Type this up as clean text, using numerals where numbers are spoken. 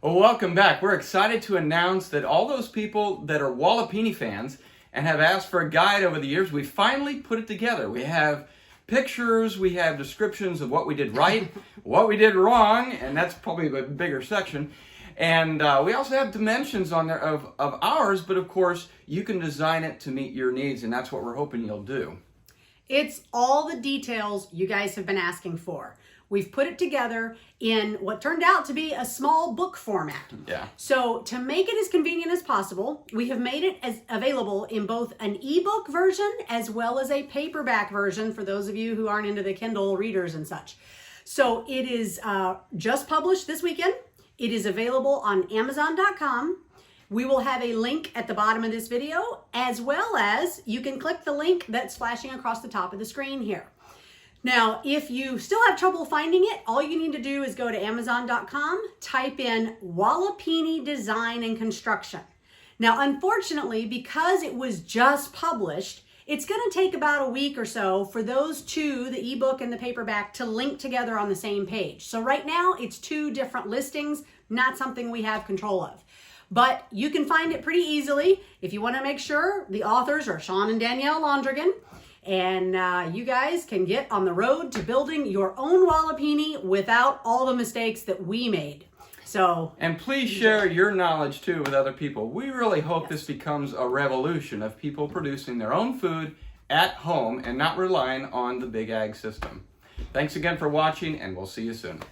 Well, welcome back. We're excited to announce that all those people that are Walipini fans and have asked for a guide over the years, we finally put it together. We have pictures, we have descriptions of what we did right, what we did wrong, and that's probably a bigger section. And we also have dimensions on there of ours, but of course, you can design it to meet your needs, and that's what we're hoping you'll do. It's all the details you guys have been asking for. We've put it together in what turned out to be a small book format. Yeah. So to make it as convenient as possible, we have made it as available in both an ebook version as well as a paperback version for those of you who aren't into the Kindle readers and such. So it is just published this weekend. It is available on Amazon.com. We will have a link at the bottom of this video, as well as you can click the link that's flashing across the top of the screen here. Now, if you still have trouble finding it, all you need to do is go to Amazon.com, type in Walipini Design and Construction. Now, unfortunately, because it was just published, it's going to take about a week or so for those two, the ebook and the paperback, to link together on the same page. So right now, it's two different listings, not something we have control of. But you can find it pretty easily if you want to make sure the authors are Sean and Danielle Londrigan. And you guys can get on the road to building your own Walipini without all the mistakes that we made. And please share your knowledge too with other people. We really hope this becomes a revolution of people producing their own food at home and not relying on the big ag system. Thanks again for watching, and we'll see you soon.